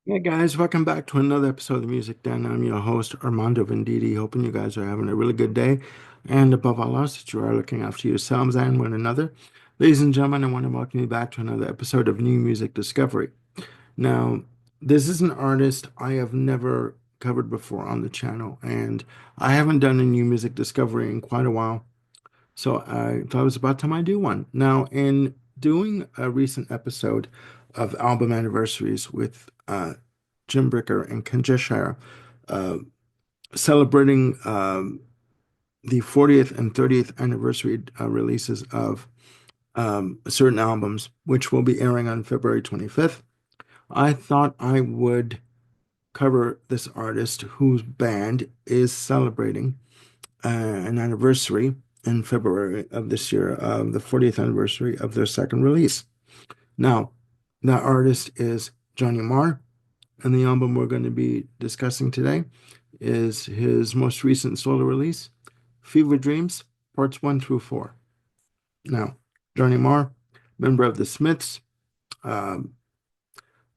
Hey guys, welcome back to another episode of the Music Den. I'm your host, Armando Venditti, hoping you guys are having a really good day. And above all else, that you are looking after yourselves and one another. Ladies and gentlemen, I want to welcome you back to another episode of New Music Discovery. Now, this is an artist I have never covered before on the channel, and I haven't done a new music discovery in quite a while. So I thought it was about time I do one. Now, in doing a recent episode of album anniversaries with Jim Bricker and Ken Cheshire, uh, celebrating the 40th and 30th anniversary releases of certain albums, which will be airing on February 25th, I thought I would cover this artist whose band is celebrating an anniversary in February of this year, of the 40th anniversary of their second release. Now, that artist is Johnny Marr, and the album we're going to be discussing today is his most recent solo release, Fever Dreams, Parts 1 through 4. Now, Johnny Marr, member of the Smiths, um,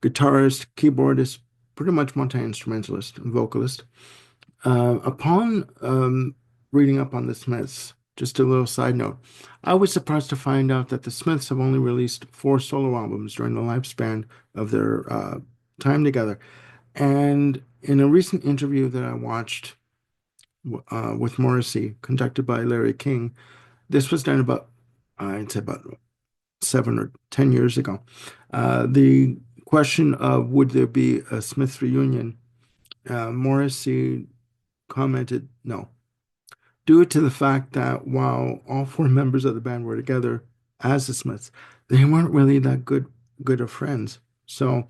guitarist, keyboardist, pretty much multi-instrumentalist and vocalist. Upon reading up on the Smiths, just a little side note, I was surprised to find out that the Smiths have only released four solo albums during the lifespan of their time together. And in a recent interview that I watched with Morrissey, conducted by Larry King, this was done about, I'd say about 7 or 10 years ago. The question of would there be a Smiths reunion, Morrissey commented no, due to the fact that while all four members of the band were together as the Smiths, they weren't really that good of friends. So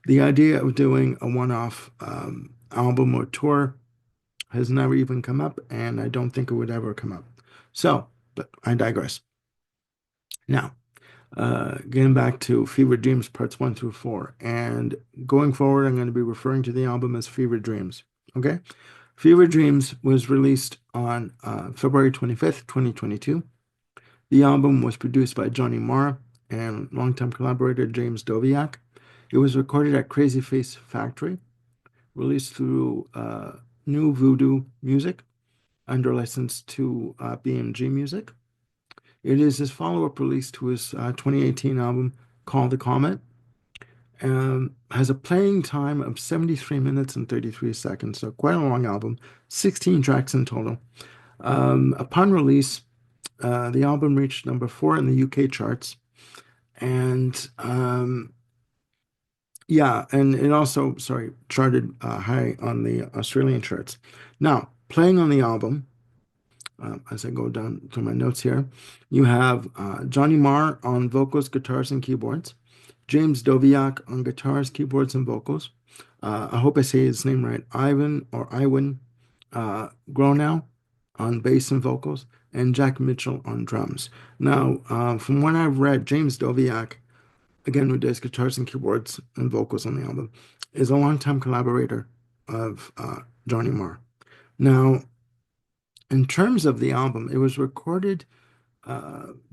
the idea of doing a one-off album or tour has never even come up, and I don't think it would ever come up. So, but I digress. Now, getting back to Fever Dreams parts 1 through 4, and going forward, I'm going to be referring to the album as Fever Dreams. Okay? Fever Dreams was released on February 25th, 2022. The album was produced by Johnny Marr and longtime collaborator James Doviak. It was recorded at Crazy Face Factory, released through New Voodoo Music under license to BMG Music. It is his follow-up release to his 2018 album called The Comet. Has a playing time of 73 minutes and 33 seconds, so quite a long album, 16 tracks in total. Upon release, the album reached number 4 in the UK charts, and yeah, and it also, sorry, charted high on the Australian charts. Now, playing on the album, as I go down through my notes here, you have Johnny Marr on vocals, guitars, and keyboards, James Doviak on guitars, keyboards, and vocals. I hope I say his name right. Iwan Gronow on bass and vocals, and Jack Mitchell on drums. Now, from what I've read, James Doviak, again, who does guitars and keyboards and vocals on the album, is a longtime collaborator of Johnny Marr. Now, in terms of the album, it was recorded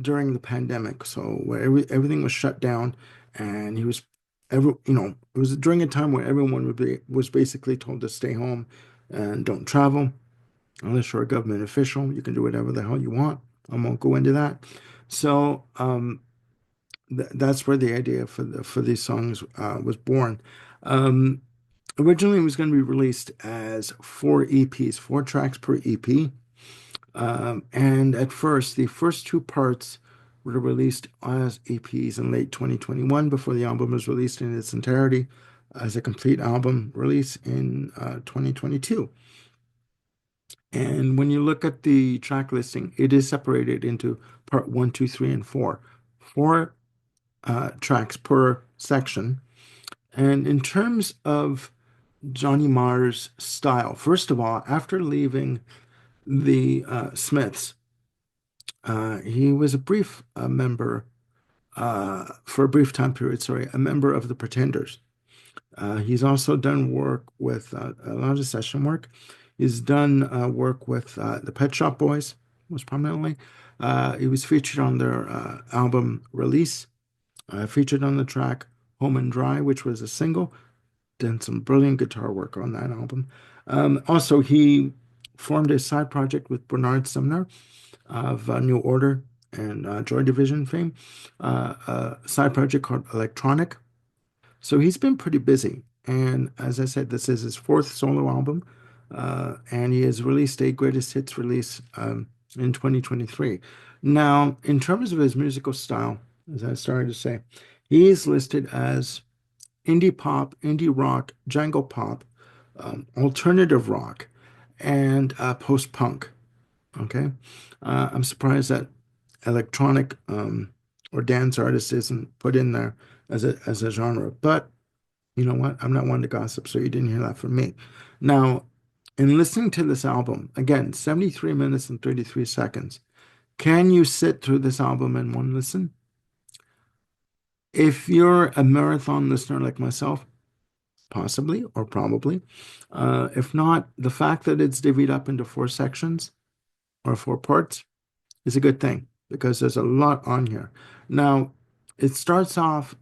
during the pandemic, so where everything was shut down, and it was during a time where everyone was basically told to stay home and don't travel unless you're a government official. You can do whatever the hell you want. I won't go into that. So that's where the idea for these songs was born. Um, Originally, it was going to be released as four EPs, four tracks per EP. And at first, the first two parts were released as EPs in late 2021 before the album was released in its entirety as a complete album release in 2022. And when you look at the track listing, it is separated into part one, two, three, and four. Four tracks per section. And in terms of Johnny Marr's style, first of all, after leaving the Smiths, he was a brief member, for a brief time period, sorry, a member of the Pretenders. He's also done work with a lot of session work. He's done work with the Pet Shop Boys, most prominently. He was featured on their album Release, featured on the track Home and Dry, which was a single. did some brilliant guitar work on that album. Also, he formed a side project with Bernard Sumner of New Order and Joy Division fame, a side project called Electronic. So he's been pretty busy. And as I said, this is his fourth solo album, and he has released a greatest hits release in 2023. Now, in terms of his musical style, as I started to say, he is listed as indie pop, indie rock, jangle pop, alternative rock, and post punk. Okay. I'm surprised that electronic or dance artist isn't put in there as a genre. But you know what? I'm not one to gossip, so you didn't hear that from me. Now, in listening to this album, again, 73 minutes and 33 seconds, can you sit through this album in one listen? If you're a marathon listener like myself, possibly or probably. If not, the fact that it's divvied up into four sections or four parts is a good thing because there's a lot on here. Now, it starts off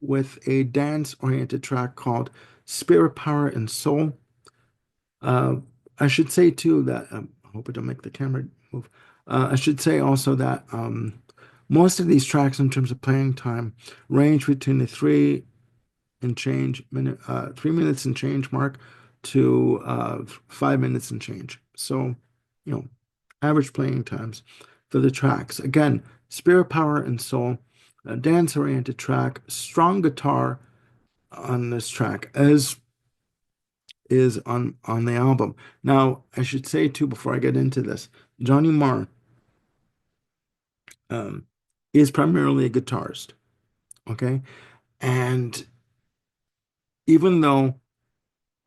with a dance-oriented track called Spirit, Power, and Soul. Uh, I should say too that I hope I don't make the camera move. I should say also that most of these tracks, in terms of playing time, range between the 3 minutes and change mark to 5 minutes and change. So, you know, average playing times for the tracks. Again, Spirit, Power, and Soul, a dance-oriented track, strong guitar on this track, as is on the album. Now, I should say too, before I get into this, Johnny Marr um, is primarily a guitarist, okay? And even though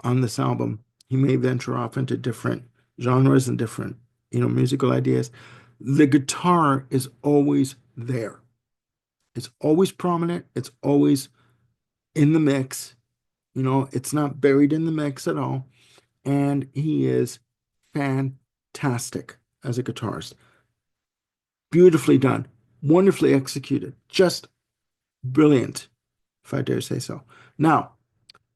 on this album he may venture off into different genres and different, musical ideas, the guitar is always there. It's always prominent. It's always in the mix. It's not buried in the mix at all. And he is fantastic as a guitarist. Beautifully done, wonderfully executed, just brilliant, if I dare say so. Now,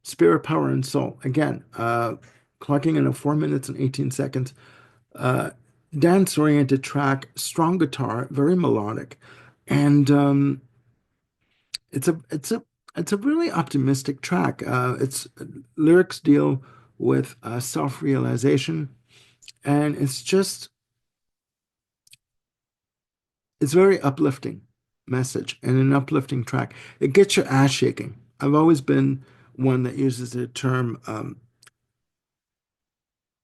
Spirit, Power, and Soul. Again, clocking in at 4 minutes and 18 seconds. Uh, Dance-oriented track, strong guitar, very melodic, and it's a it's a it's a really optimistic track. Its lyrics deal with self-realization, and it's very uplifting message and an uplifting track. It gets your ass shaking. I've always been one that uses the term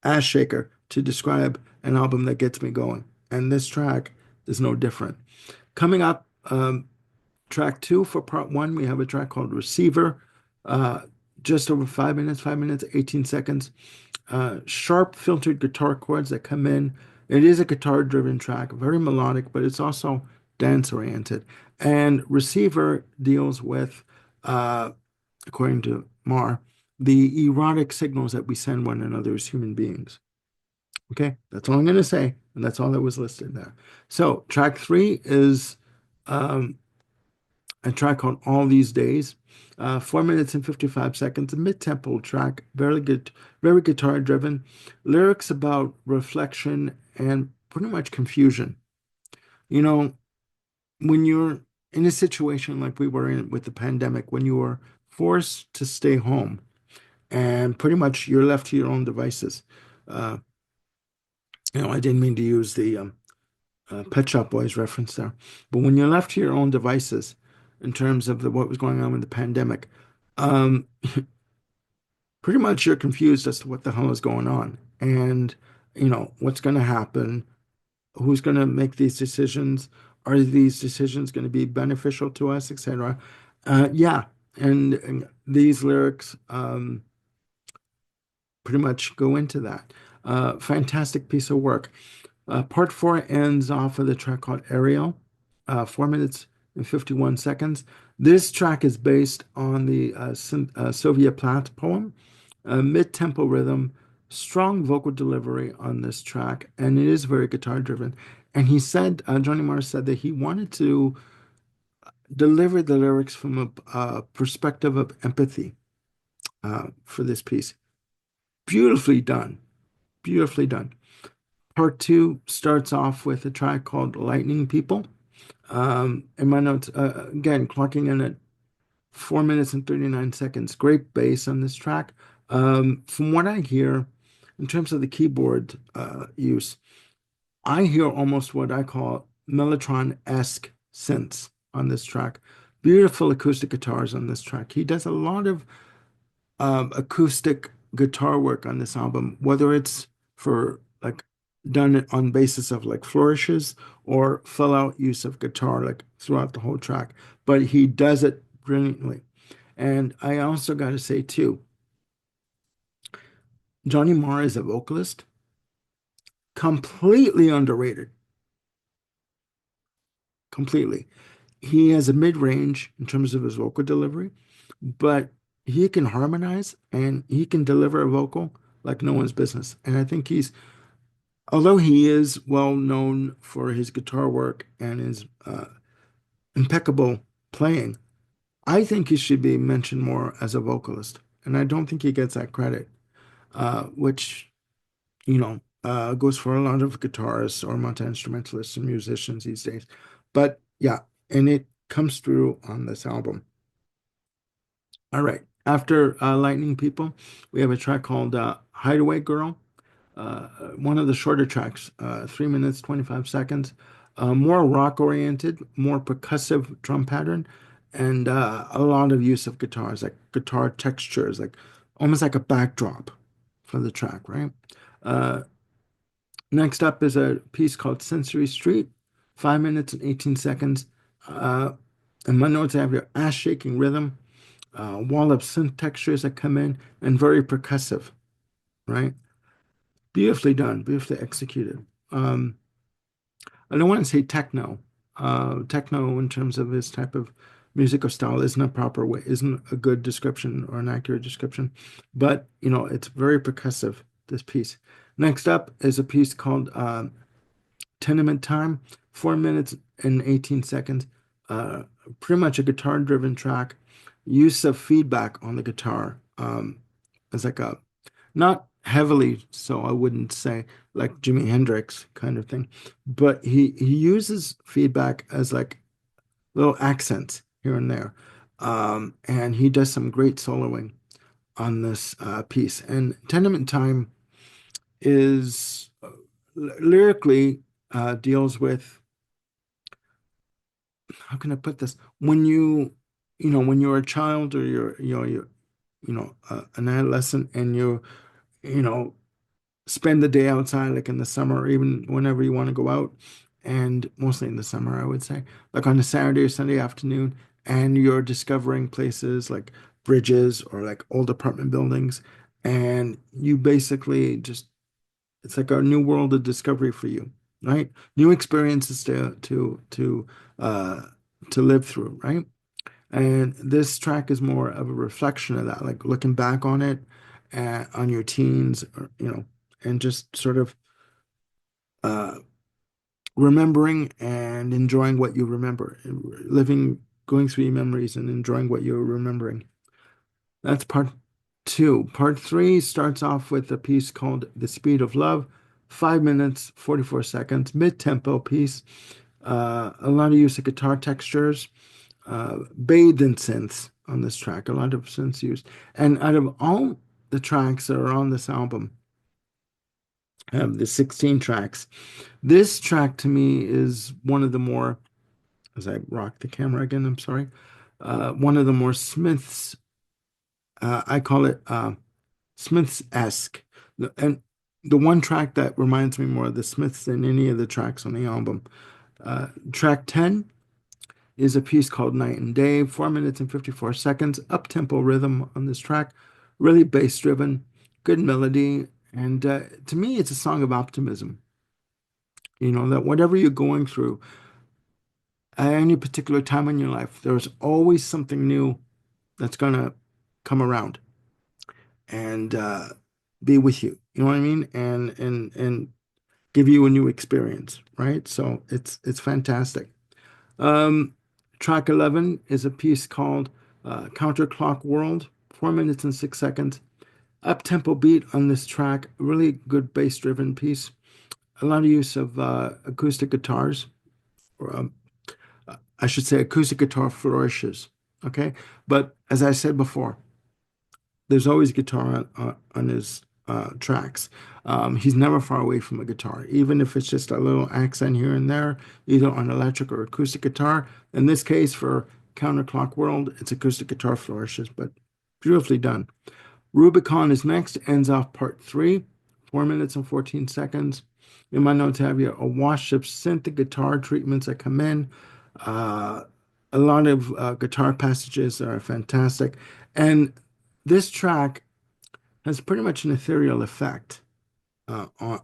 ass shaker to describe an album that gets me going, and this track is no different. Coming up, track two for part one, we have a track called Receiver, uh, just over 5 minutes, 5 minutes, 18 seconds. Sharp filtered guitar chords that come in. It is a guitar driven track, very melodic, but it's also dance oriented. And Receiver deals with, uh, according to Marr, the erotic signals that we send one another as human beings. Okay, that's all I'm going to say. And that's all that was listed there. So, track three is um, a track called All These Days. 4 minutes and 55 seconds, a mid-tempo track, very good, very guitar driven. Lyrics about reflection and pretty much confusion. You know, when you're in a situation like we were in with the pandemic, when you were forced to stay home and pretty much you're left to your own devices. Uh, I didn't mean to use the Pet Shop Boys reference there. But when you're left to your own devices, in terms of what was going on with the pandemic, um, pretty much you're confused as to what the hell is going on, and what's going to happen, who's going to make these decisions, are these decisions going to be beneficial to us, etc. Yeah, and these lyrics pretty much go into that. Fantastic piece of work. Part four ends off with a track called Ariel, 4 minutes and 51 seconds. This track is based on the Sylvia Plath poem, mid-tempo rhythm, strong vocal delivery on this track, and it is very guitar driven. And he said, Johnny Marr said that he wanted to deliver the lyrics from a perspective of empathy. for this piece. Beautifully done. Beautifully done. Part two starts off with a track called Lightning People. In my notes, again, clocking in at 4 minutes and 39 seconds. Great bass on this track. From what I hear, in terms of the keyboard use, I hear almost what I call Mellotron-esque synths on this track. Beautiful acoustic guitars on this track. He does a lot of acoustic guitar work on this album, whether it's for like done on basis of like flourishes or full out use of guitar like throughout the whole track. But he does it brilliantly. And I also got to say too, Johnny Marr is a vocalist, completely underrated, completely. He has a mid-range in terms of his vocal delivery, but he can harmonize and he can deliver a vocal like no one's business. And I think although he is well known for his guitar work and his impeccable playing, I think he should be mentioned more as a vocalist. And I don't think he gets that credit, which, goes for a lot of guitarists or multi-instrumentalists and musicians these days. But yeah, and it comes through on this album. All right. After Lightning People, we have a track called Hideaway Girl, one of the shorter tracks, 3 minutes, 25 seconds, more rock oriented, more percussive drum pattern, and a lot of use of guitars, like guitar textures, like almost like a backdrop for the track, right? Uh, Next up is a piece called Sensory Street, 5 minutes and 18 seconds. Uh, in my notes, I have your ass shaking rhythm, wall of synth textures that come in, and very percussive, right? Beautifully done, beautifully executed. I don't want to say techno. Techno, in terms of his type of music or style, isn't a proper way, isn't a good description or an accurate description. But, it's very percussive, this piece. Next up is a piece called Tenement Time, 4 minutes and 18 seconds. Uh, Pretty much a guitar-driven track. Use of feedback on the guitar. It's like a not heavily so, I wouldn't say like Jimi Hendrix kind of thing, but he uses feedback as like little accents here and there. And he does some great soloing on this piece. And Tenement Time is lyrically deals with, how can I put this? When you're a child or an adolescent and you know, spend the day outside, like in the summer, or even whenever you want to go out, and mostly in the summer, I would say, like on a Saturday or Sunday afternoon, and you're discovering places like bridges or like old apartment buildings, and you basically just, it's like a new world of discovery for you, right? New experiences uh to live through, right? And this track is more of a reflection of that, like looking back on it, on your teens, or, and just sort of uh, remembering and enjoying what you remember, going through your memories and enjoying what you're remembering. That's part two. Part three starts off with a piece called The Speed of Love, 5 minutes, 44 seconds, mid-tempo piece. A lot of use of guitar textures, bathed in synths on this track, a lot of synths used. And out of all the tracks that are on this album, the 16 tracks, this track to me is one of the more, as I rock the camera again, I'm sorry, one of the more Smiths, I call it Smiths-esque. And the one track that reminds me more of the Smiths than any of the tracks on the album. Track 10 is a piece called Night and Day, 4 minutes and 54 seconds, up-tempo rhythm on this track, really bass-driven, good melody, and to me, it's a song of optimism. That whatever you're going through at any particular time in your life, there's always something new that's gonna come around and be with you. You know what I mean? And give you a new experience, right? So it's fantastic. Um, Track 11 is a piece called Counterclock World. 4 minutes and 6 seconds. Up-tempo beat on this track, really good bass-driven piece. A lot of use of acoustic guitars, or I should say acoustic guitar flourishes. Okay, but as I said before, there's always guitar on his tracks. He's never far away from a guitar, even if it's just a little accent here and there, either on electric or acoustic guitar. In this case, for Counterclock World, it's acoustic guitar flourishes, but beautifully done. Rubicon is next, ends off part three, 4 minutes and 14 seconds. In my notes, I have here a wash of synth guitar treatments that come in. Uh, a lot of guitar passages that are fantastic. And this track has pretty much an ethereal effect uh, on,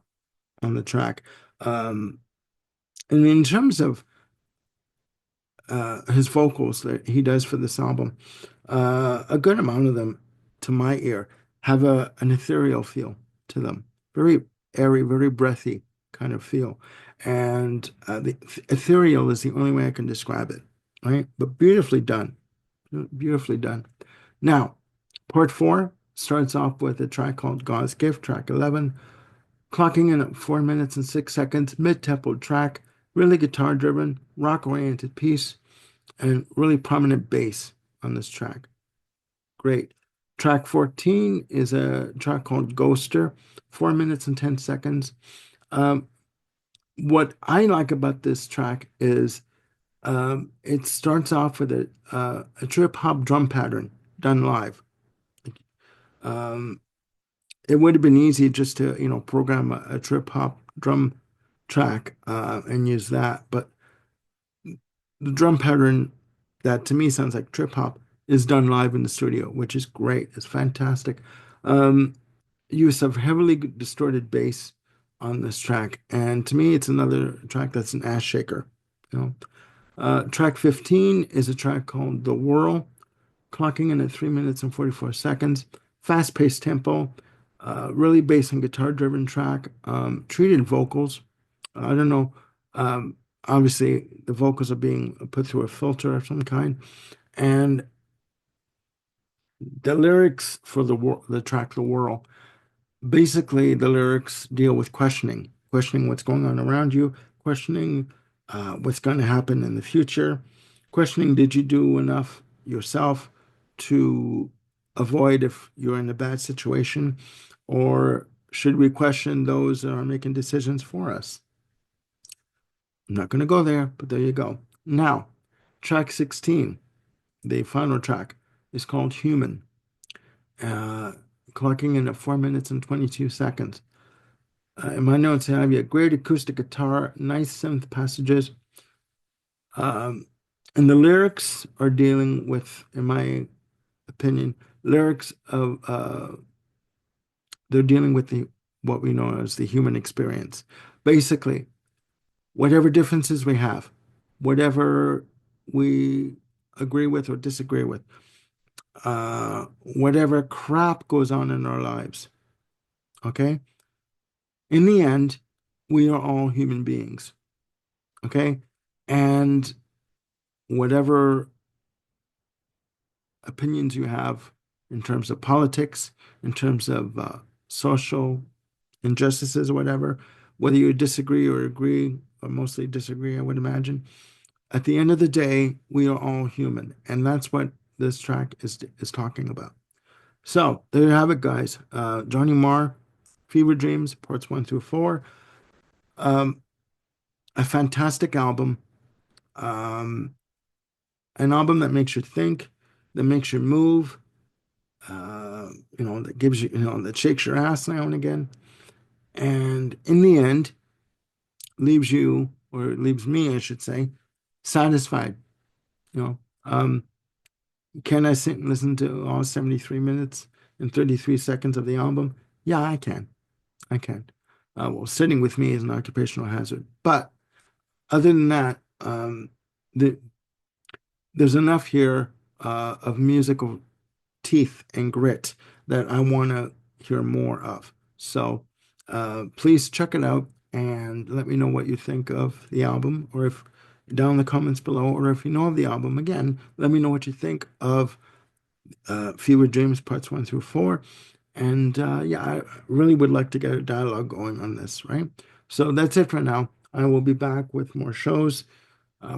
on the track. Um, and in terms of his vocals that he does for this album, a good amount of them, to my ear, have an ethereal feel to them. Very airy, very breathy kind of feel. And the ethereal is the only way I can describe it, right? But beautifully done. Beautifully done. Now, part four starts off with a track called God's Gift, track 11, clocking in at 4 minutes and 6 seconds, mid-tempo track, really guitar-driven, rock-oriented piece, and really prominent bass on this track. Great. Track 14 is a track called Ghoster, 4 minutes and 10 seconds. What I like about this track is it starts off with a trip hop drum pattern done live. Um, it would have been easy just to, program a trip hop drum track and use that, but the drum pattern that to me sounds like trip hop is done live in the studio, which is great. It's fantastic. Um, Use of heavily distorted bass on this track, and to me, it's another track that's an ass shaker. You know, track 15 is a track called "The Whirl," clocking in at 3 minutes and 44 seconds. Fast-paced tempo, really bass and guitar-driven track. Treated vocals. I don't know. Um, Obviously, the vocals are being put through a filter of some kind, and the lyrics for the track "The Whirl." Basically, the lyrics deal with questioning what's going on around you, questioning what's going to happen in the future, questioning did you do enough yourself to avoid if you're in a bad situation, or should we question those that are making decisions for us? I'm not going to go there, but there you go. Now, track 16, the final track, is called Human, uh, clocking in at 4 minutes and 22 seconds. In my notes, I have a great acoustic guitar, nice synth passages. Um, and the lyrics are dealing with, in my opinion, lyrics of they're dealing with the what we know as the human experience. Basically, whatever differences we have, whatever we agree with or disagree with, whatever crap goes on in our lives, okay? In the end, we are all human beings, okay? And whatever opinions you have in terms of politics, in terms of social injustices or whatever, whether you disagree or agree, or mostly disagree, I would imagine. At the end of the day, we are all human, and that's what this track is talking about. So there you have it, guys. Johnny Marr, Fever Dreams, parts 1 through 4. Um, a fantastic album. Um, an album that makes you think, that makes you move, that gives you, that shakes your ass now and again. And in the end, leaves you, or leaves me, I should say, satisfied. You know, um, can I sit and listen to all 73 minutes and 33 seconds of the album? Yeah, I can. I can. Well, sitting with me is an occupational hazard. But other than that, the, there's enough here of musical teeth and grit that I want to hear more of. So please check it out and let me know what you think of the album, or if down in the comments below, or if you know of the album, again, let me know what you think of Fewer Dreams Parts 1 through 4. And yeah, I really would like to get a dialogue going on this, right? So that's it for now. I will be back with more shows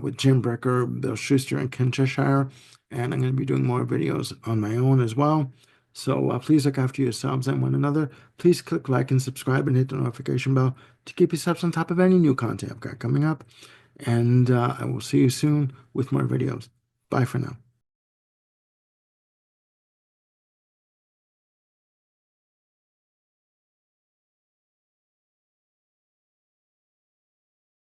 with Jim Brecker, Bill Schuster, and Ken Cheshire. And I'm going to be doing more videos on my own as well. So please look after yourselves and one another. Please click like and subscribe and hit the notification bell to keep yourselves on top of any new content I've got coming up. And I will see you soon with more videos. Bye for now.